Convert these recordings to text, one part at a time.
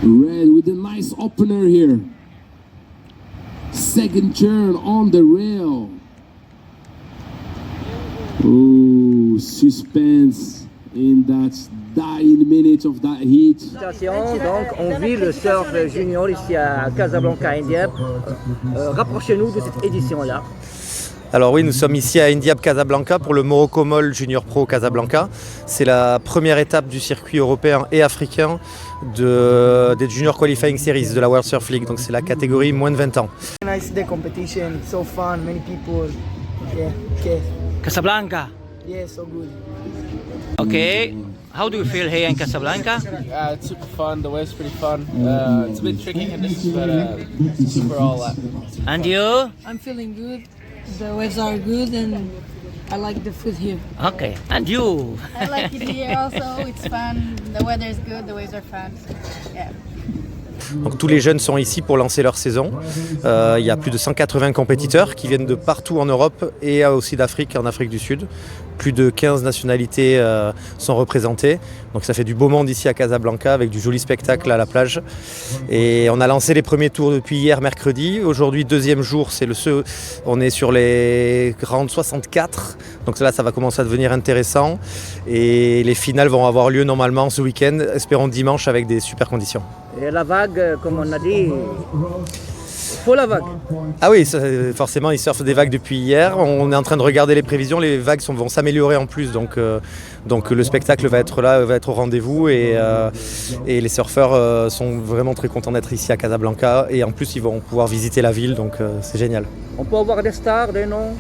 Red with a nice opener here. Second turn on the rail. Oh, suspense in that dying minute of that heat. Donc on vit le surf junior ici à Casablanca, India. Rapprochez-nous de cette édition-là. Alors oui, nous sommes ici à Indiab Casablanca pour le Morocco Mall Junior Pro Casablanca. C'est la première étape du circuit européen et africain des Junior Qualifying Series de la World Surf League. Donc c'est la catégorie moins de 20 ans. Nice day competition, so fun, many people. Yeah, okay. Casablanca. Yeah, so good. Okay. How do you feel here in Casablanca? It's super fun. The wave's pretty fun. It's a bit tricky conditions, but super all up. And you? I'm feeling good. The waves are good and I like the food here. Okay. And you? I like it here also. It's fun. The weather is good. The waves are fun. Yeah. Donc tous les jeunes sont ici pour lancer leur saison. Il y a plus de 180 compétiteurs qui viennent de partout en Europe et aussi d'Afrique, en Afrique du Sud. Plus de 15 nationalités sont représentées. Donc ça fait du beau monde ici à Casablanca avec du joli spectacle à la plage. Et on a lancé les premiers tours depuis hier mercredi. Aujourd'hui, deuxième jour, on est sur les rounds 64. Donc là, ça va commencer à devenir intéressant. Et les finales vont avoir lieu normalement ce week-end, espérons dimanche avec des super conditions. Et la vague, comme on a dit, faut la vague. Ah oui, forcément, ils surfent des vagues depuis hier. On est en train de regarder les prévisions. Les vagues vont s'améliorer en plus. Donc le spectacle va être là, va être au rendez-vous. Et les surfeurs sont vraiment très contents d'être ici à Casablanca. Et en plus, ils vont pouvoir visiter la ville. Donc c'est génial. On peut avoir des stars, des noms?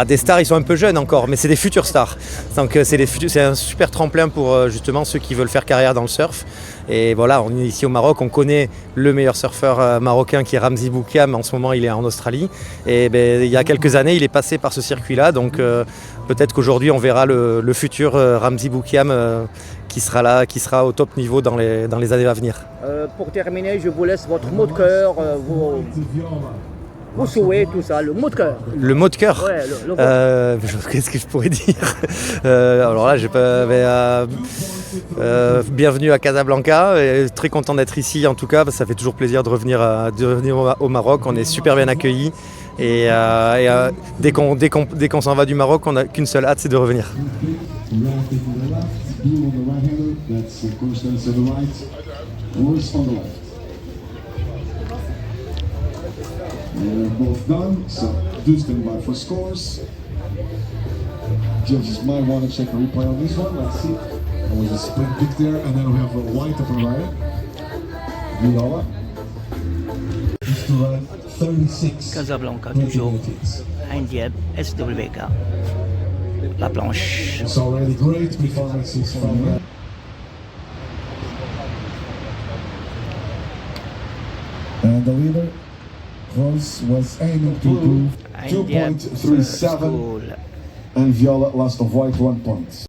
Des stars, ils sont un peu jeunes encore, mais c'est des futurs stars. Donc c'est un super tremplin pour justement ceux qui veulent faire carrière dans le surf. Et voilà, on est ici au Maroc, on connaît le meilleur surfeur marocain qui est Ramzi Boukiam. En ce moment, il est en Australie. Et il y a quelques années, il est passé par ce circuit-là. Donc peut-être qu'aujourd'hui, on verra le futur Ramzi Boukiam qui sera là, qui sera au top niveau dans les années à venir. Pour terminer, je vous laisse votre mot de cœur, vos souhaits, tout ça, le mot de cœur. Le mot de cœur. Ouais, qu'est-ce que je pourrais dire alors là, bienvenue à Casablanca. Très content d'être ici en tout cas. Ça fait toujours plaisir de revenir au Maroc. On est super bien accueillis. Et dès qu'on s'en va du Maroc, on n'a qu'une seule hâte, c'est de revenir. They're both done, so do stand by for scores. Judges might want to check a replay on this one. Let's see. There was a split pick there, and then we have a white up and right. Viola. Used to run 36. Casablanca, toujours. Indiab, SWK. La planche. It's already great performances from them. And the leader was aiming to improve 2.37, and Viola lost a white 1 point.